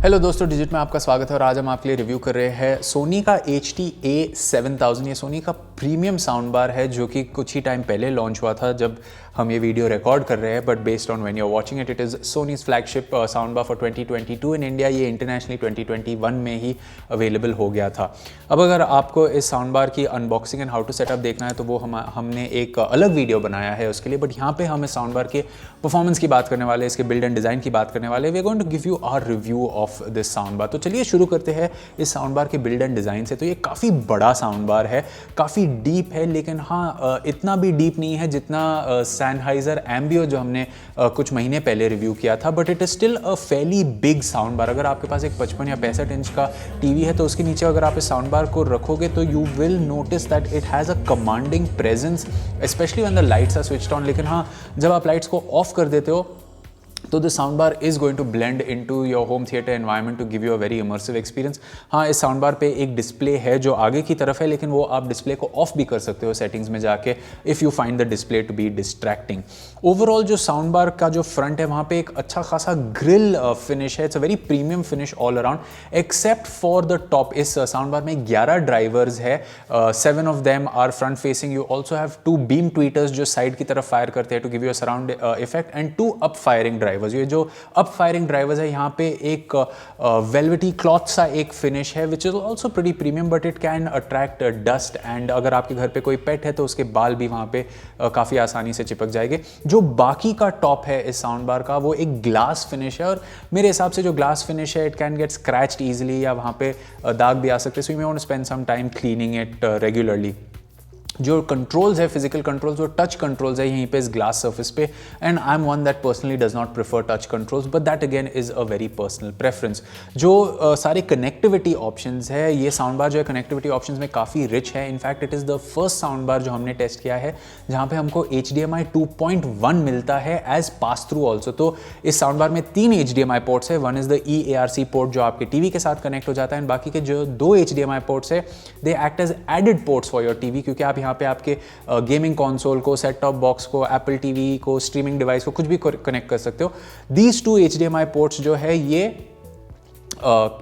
Hello दोस्तों, digit में आपका स्वागत है और आज हम आपके लिए रिव्यू कर रहे हैं सोनी का HT-A7000। ये सोनी का प्रीमियम साउंड बार है जो कि कुछ ही टाइम पहले लॉन्च हुआ था जब हम ये वीडियो रिकॉर्ड कर रहे हैं, but based on when you are watching it is Sony's flagship sound bar for 2022 in India. ये इंटरनेशनली 2021 में ही अवेलेबल हो गया था। अब अगर आपको इस साउंड बार की unboxing and how to setup देखना है तो वो हमने एक अलग वीडियो बनाया है उसके लिए, बट यहाँ पे हम इस साउंड बार के परफॉर्मेंस की बात करने वाले, इसके बिल्ड एंड डिज़ाइन की बात करने वाले। We are going to give you our review of this sound bar. तो चलिए शुरू करते हैं इस साउंड बार के बिल्ड एंड डिज़ाइन से। तो ये काफ़ी बड़ा साउंड बार है, काफ़ी डीप है, लेकिन हाँ इतना भी डीप नहीं है जितना सैनहाइजर एम्बियो जो हमने कुछ महीने पहले रिव्यू किया था, but it is still a फैली बिग साउंड बार। अगर आपके पास एक 55 या 65 इंच का टीवी है तो उसके नीचे अगर आप इस साउंड बार को रखोगे तो you will notice that it has a commanding presence, specially when the lights are switched on. लेकिन हाँ, जब आप लाइट्स को ऑफ कर देते हो तो the sound bar is going to blend into your home theatre environment to give you a very immersive experience. हाँ, इस साउंड बार पे एक डिस्प्ले है जो आगे की तरफ है, लेकिन वो आप डिस्प्ले को ऑफ भी कर सकते हो सेटिंग्स में जाके if you find the display to be distracting. Overall जो साउंड बार का जो फ्रंट है वहाँ पे एक अच्छा खासा ग्रिल फिनिश है। It's a very premium finish all around except for the top. इस साउंड बार में 11 ड्राइवर्स है, 7 of them are front facing. You also have 2 beam tweeters जो साइड की तरफ फायर करते हैं to give you a surround effect, and 2 up firing drivers. ये जो अप फायरिंग ड्राइवर्स है यहाँ पे एक वेलवेटी क्लॉथ सा एक फिनिश है which is also pretty premium, but it can attract dust and अगर आपके घर पे कोई पेट है तो उसके बाल भी वहाँ पे काफ़ी आसानी से चिपक जाएंगे। जो बाकी का टॉप है इस साउंड बार का वो एक ग्लास फिनिश है, और मेरे हिसाब से जो ग्लास फिनिश है it can get scratched easily या वहाँ पे दाग भी आ सकते हैं, so you may want to spend some time cleaning it regularly. जो कंट्रोल्स है, फिजिकल कंट्रोल्स, वो टच कंट्रोल्स है यहीं पे इस ग्लास सर्फेस पे, and I am one that personally does not prefer touch controls, but that again is a very personal preference. जो सारे कनेक्टिविटी ऑप्शंस है, ये साउंड बार जो है कनेक्टिविटी ऑप्शंस में काफ़ी रिच है। In fact it is the first sound bar जो हमने टेस्ट किया है जहाँ पे हमको HDMI 2.1 मिलता है एज पास थ्रू ऑल्सो। तो इस साउंड बार में 3 HDMI पोर्ट्स है। One is the eARC port जो आपके टीवी के साथ कनेक्ट हो जाता है, एंड बाकी के जो 2 HDMI पोर्ट्स है they act as added ports for your TV, क्योंकि आप यहाँ पे आपके गेमिंग कंसोल को, सेट टॉप बॉक्स को, एप्पल टीवी को, स्ट्रीमिंग डिवाइस को कुछ भी कनेक्ट कर सकते हो। दीज 2 HDMI पोर्ट्स जो है ये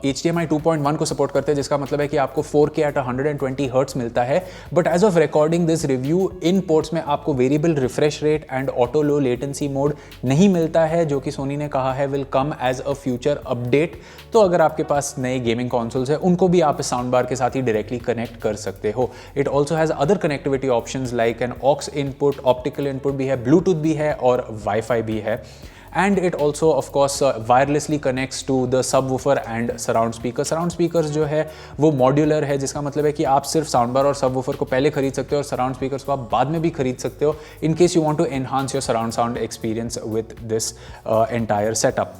HDMI 2.1 को सपोर्ट करते हैं, जिसका मतलब है कि आपको 4K एट 120 हर्ट्ज मिलता है। But as of recording this review इन पोर्ट्स में आपको variable refresh rate and auto low latency mode नहीं मिलता है, जो कि सोनी ने कहा है will come as a future update. तो अगर आपके पास नए गेमिंग कंसोल्स है उनको भी आप इस साउंड बार के साथ ही डायरेक्टली कनेक्ट कर सकते हो। It also has other connectivity options like an ox input, optical input भी है, ब्लूटूथ भी है और वाईफाई भी है। And it also of course wirelessly connects to the subwoofer and surround speaker. Surround speakers जो है वो मॉड्यूलर है, जिसका मतलब है कि आप सिर्फ साउंड बार और सबवूफर को पहले खरीद सकते हो और सराउंड स्पीकर्स को आप बाद में भी खरीद सकते हो in case you want to enhance your surround sound experience with this entire setup.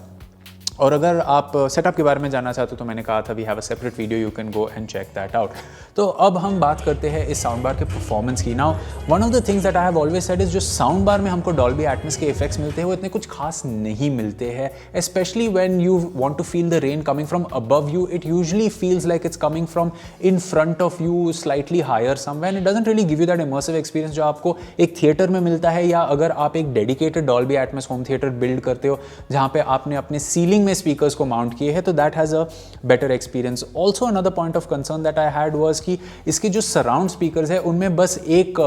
और अगर आप सेटअप के बारे में जानना चाहते हो तो मैंने कहा था we have a separate video, you can go and check that out. तो अब हम बात करते हैं इस साउंड बार के परफॉर्मेंस की। Now one of the things that I have always said is जो साउंड बार में हमको डॉल्बी एटमॉस के इफेक्ट्स मिलते हैं वो इतने कुछ खास नहीं मिलते हैं, specially when you want to feel the rain coming from above you. It usually feels like it's coming from in front of you, slightly higher somewhere, and it doesn't really give you that immersive experience जो आपको एक theatre में मिलता है, या अगर आप एक dedicated Dolby Atmos home theatre build करते हो जहाँ पे आपने अपने सीलिंग में स्पीकर्स को माउंट किए हैं, तो that has a better experience. Also another point of concern that I had was कि इसके जो सराउंड स्पीकर्स है उनमें बस एक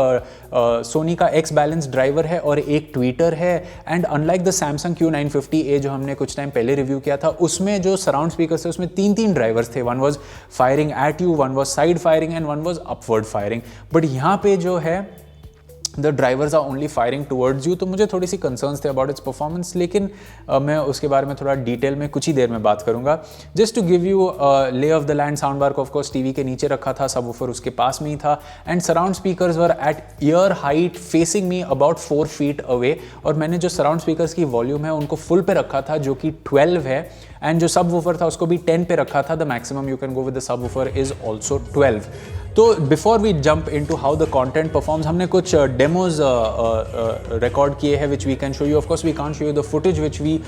सोनी का एक्स बैलेंस ड्राइवर है और एक ट्वीटर है, and unlike the Samsung Q950A जो हमने कुछ टाइम पहले रिव्यू किया था उसमें जो सराउंड स्पीकर्स थे उसमें 3 ड्राइवर्स थे। One was firing at you, one was side firing and one was upward firing. But यहाँ पे जो है the drivers are only firing towards you, तो मुझे थोड़ी सी कंसर्न्स थे अबाउट इट्स परफॉर्मेंस, लेकिन मैं उसके बारे में थोड़ा डिटेल में कुछ ही देर में बात करूंगा। Just to give you lay of the land, sound bar को ऑफकोर्स टीवी के नीचे रखा था, सबवूफर उसके पास में ही था, and surround speakers were at year height facing me about 4 feet away, और मैंने जो सराउंड स्पीकर्स की वॉल्यूम है उनको फुल पे रखा था जो कि 12 है, एंड जो सबवूफर था उसको भी 10 पे रखा था। The maximum you can go with the subwoofer is also 12। तो before we jump into how the content performs, हमने कुछ डेमोज रिकॉर्ड किए हैं which we can show you. Of course we can't show you the footage which we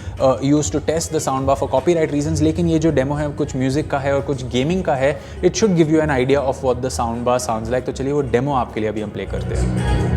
use to test the sound bar for copyright reasons, लेकिन ये जो demo है कुछ music का है और कुछ गेमिंग का है। It should give you an idea of what the sound bar sounds like. तो चलिए वो डेमो आपके लिए अभी हम प्ले करते हैं।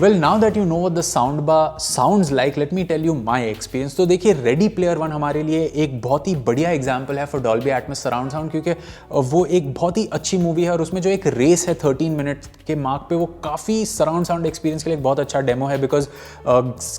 Well now that you know what the sound bar sounds like, let me tell you my experience. तो देखिए रेडी प्लेयर वन हमारे लिए एक बहुत ही बढ़िया एग्जांपल है for Dolby Atmos surround sound, क्योंकि वो एक बहुत ही अच्छी मूवी है और उसमें जो एक रेस है 13 मिनट के मार्क पे, वो काफ़ी सराउंड साउंड एक्सपीरियंस के लिए एक बहुत अच्छा डेमो है। बिकॉज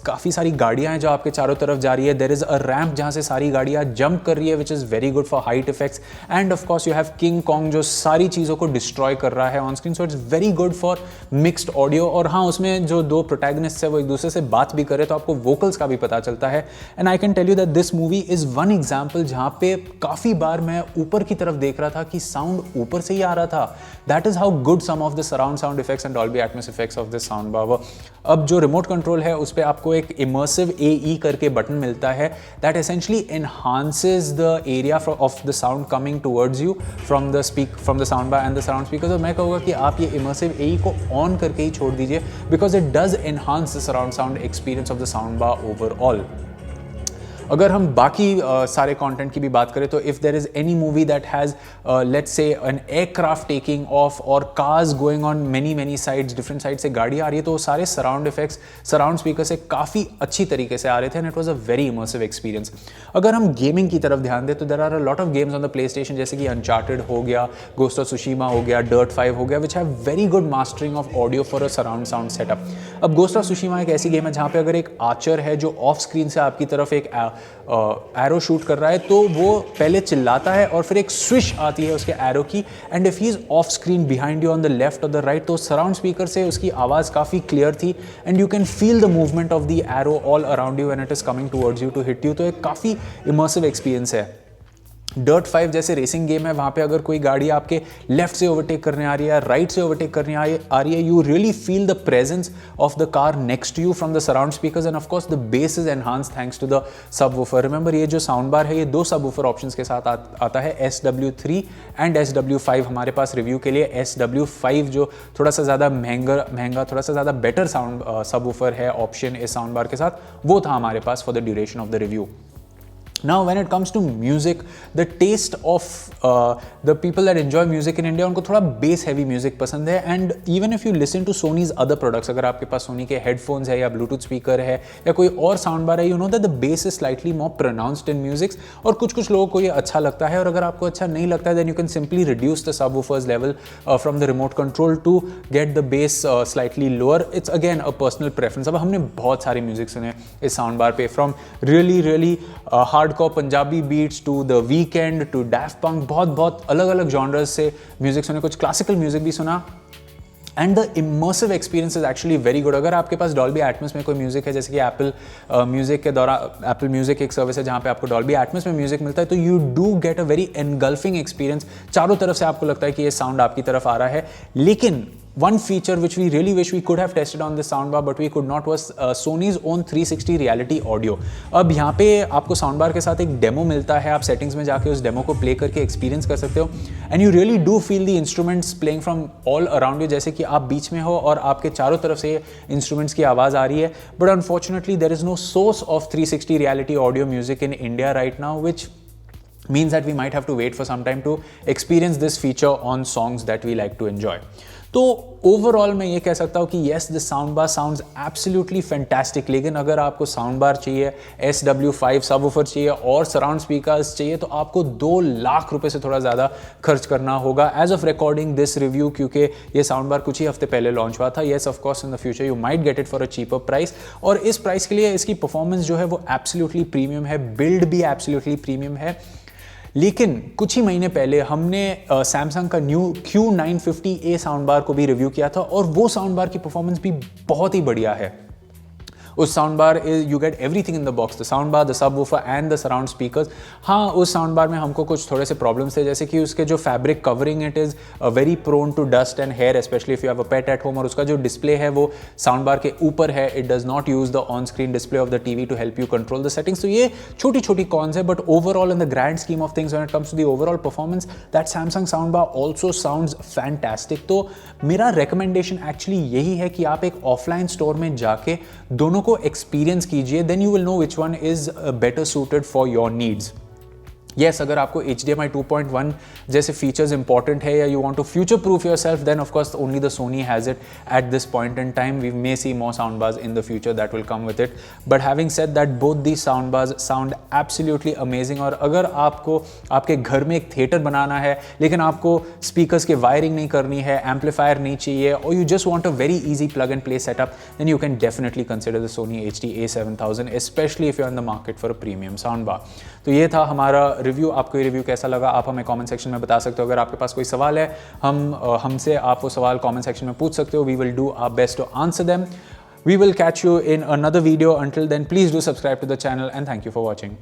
काफ़ी सारी गाड़ियाँ हैं जो आपके चारों तरफ जा रही है, देयर इज़ अ रैम्प जहाँ से सारी गाड़ियाँ जंप कर रही है which is very good for height effects, and of course you have king Kong जो सारी चीज़ों को डिस्ट्रॉय कर रहा है on screen. So it's very good for mixed audio. और हाँ, उसमें जो दो प्रोटैगनिस्ट है वो एक दूसरे से बात भी करे तो आपको वोकल्स का भी पता चलता है। And I can tell you that this movie is one example जहाँ पे काफ़ी बार मैं ऊपर की तरफ देख रहा था कि साउंड ऊपर से ही आ रहा था। That is how good some of the surround sound effects and Dolby Atmos effects of this sound bar. अब जो रिमोट कंट्रोल है उस पर आपको एक इमर्सिव AE करके बटन मिलता है that essentially enhances the area of the sound coming towards you from the sound bar and the surround speaker. तो मैं कहूँगा कि आप ये इमर्सिव AE को ऑन करके ही छोड़ दीजिए, because it does enhance the surround sound experience of the sound bar overall. अगर हम बाकी सारे कंटेंट की भी बात करें तो if there is any movie that has let's say an aircraft taking off और cars going on many sides, different side से गाड़ी आ रही है, तो वो सारे सराउंड इफेक्ट्स सराउंड स्पीकर से काफ़ी अच्छी तरीके से आ रहे थे and it was a very immersive experience. अगर हम गेमिंग की तरफ ध्यान दें तो there are a lot of games on the PlayStation, जैसे कि अनचार्टेड हो गया, गोस्ट ऑफ सुशीमा हो गया, डर्ट 5 हो गया, which have very good mastering of audio for a surround sound setup. अब गोस्ट ऑफ सुशीमा एक ऐसी गेम है जहाँ पे अगर एक आर्चर है जो ऑफ स्क्रीन से आपकी तरफ एक एरो शूट कर रहा है तो वो पहले चिल्लाता है और फिर एक स्विश आती है उसके एरो की, and if he is off screen behind you on the left और द राइट, तो सराउंड स्पीकर से उसकी आवाज़ काफ़ी क्लियर थी and you can feel the movement of the arrow all around you when it is coming towards you to hit you. तो एक काफ़ी इमर्सिव एक्सपीरियंस है। डर्ट 5 जैसे रेसिंग गेम है, वहाँ पे अगर कोई गाड़ी आपके लेफ्ट से ओवरटेक करने आ रही है, राइट से ओवरटेक करने आ रही है, you really feel the presence of the car next to you from the surround speakers, and of course the bass is enhance thanks to the subwoofer. Remember ये जो साउंड बार है ये दो सबवूफर ऑप्शंस के साथ आता है, SW3 एंड SW5। हमारे पास रिव्यू के लिए SW5 जो थोड़ा सा ज़्यादा महंगा थोड़ा सा ज़्यादा बेटर साउंड सबवूफर है ऑप्शन इस साउंड बार के साथ, वो था हमारे पास for the duration of the review. Now when it comes to music, the taste of the people that enjoy music in India, उनको थोड़ा bass heavy music पसंद है, and even if you listen to Sony's other products, अगर आपके पास Sony के headphones है या Bluetooth speaker है या कोई और sound bar है, you know that the bass is slightly more pronounced in music, और कुछ लोगों को ये अच्छा लगता है, और अगर आपको अच्छा नहीं लगता है then you can simply reduce the subwoofers level from the remote control to get the bass slightly lower. It's again a personal preference. अब हमने बहुत सारे म्यूजिक सुने इस साउंड बार पे, from really hardcore Punjabi beats to the Weeknd to Daft Punk, बहुत अलग अलग जॉनर्स से म्यूजिक सुने, कुछ क्लासिकल म्यूजिक भी सुना, and the immersive experience is actually very good. अगर आपके पास डॉल्बी एटमॉस में कोई म्यूजिक है, जैसे कि एप्पल म्यूजिक के दौरान एप्पल म्यूजिक एक सर्विस है जहाँ पे आपको डॉल्बी एटमॉस में म्यूजिक मिलता है, तो you do get a very engulfing experience. चारों तरफ से आपको लगता है कि ये साउंड आपकी तरफ आ रहा है। लेकिन one feature which we really wish we could have tested on this soundbar but we could not was Sony's own 360 reality audio। अब यहाँ पे आपको soundbar के साथ एक डेमो मिलता है, आप सेटिंग्स में जाके उस डेमो को प्ले करके एक्सपीरियंस कर सकते हो, and you really do feel the instruments playing from all around you, जैसे कि आप बीच में हो और आपके चारों तरफ से इंस्ट्रूमेंट्स की आवाज़ आ रही है। But unfortunately there is no source of 360 reality audio music in India right now, which means that we might have to wait for some time to experience this feature on songs that we like to enjoy। तो overall मैं ये कह सकता हूँ कि yes the sound bar sounds absolutely fantastic, लेकिन अगर आपको साउंड बार चाहिए, SW5 सबवूफर चाहिए और सराउंड स्पीकर्स चाहिए तो आपको 2 लाख रुपए से थोड़ा ज़्यादा खर्च करना होगा as of recording this review, क्योंकि ये साउंड बार कुछ ही हफ्ते पहले लॉन्च हुआ था। Yes of course in the future you might get it for a cheaper price, और इस प्राइस के लिए इसकी परफॉर्मेंस जो है वो एब्सोल्युटली प्रीमियम है, बिल्ड भी एब्सोल्युटली प्रीमियम है। लेकिन कुछ ही महीने पहले हमने सैमसंग का न्यू Q950A साउंड बार को भी रिव्यू किया था, और वो साउंड बार की परफॉर्मेंस भी बहुत ही बढ़िया है। उस sound bar you get everything in the box, the sound bar, the subwoofer and the surround speakers. हाँ, उस साउंड बार में हमको कुछ थोड़े से प्रॉब्लम्स थे, जैसे कि उसके जो fabric covering it is very prone to dust and hair, specially if you have a pet at home, और उसका जो डिस्प्ले है वो साउंड बार के ऊपर है, it does not use the on screen display of the TV to help you control the settings. तो ये छोटी छोटी कॉन्स है, but overall in the grand scheme of things when it comes to the overall performance, that Samsung sound bar also sounds fantastic. तो मेरा recommendation actually यही है कि आप एक ऑफलाइन स्टोर में जाके दोनों को एक्सपीरियंस कीजिए, then you will know which one is better suited for your needs. Yes, अगर आपको HDMI 2.1 जैसे फीचर्स इंपॉर्टेंट है या you want to future proof your self, then of course only the Sony has it at this point in time. We may see more sound bars in the future that will come with it. But having said that, both the sound bars sound absolutely amazing. और अगर आपको आपके घर में एक theatre बनाना है लेकिन आपको स्पीकर्स की वायरिंग नहीं करनी है, एम्पलीफायर नहीं चाहिए, और you just want a very easy plug and play setup, then you can definitely consider the Sony HT-A7000, specially if you are in the market for a premium sound bar. तो ये था हमारा review. आपको ये review कैसा लगा आप हमें कमेंट सेक्शन में बता सकते हो. अगर आपके पास कोई सवाल है, हमसे आप वो सवाल कमेंट सेक्शन में पूछ सकते हो. We will do our best to answer them. We will catch you in another video. Until then, please do subscribe to the channel and thank you for watching.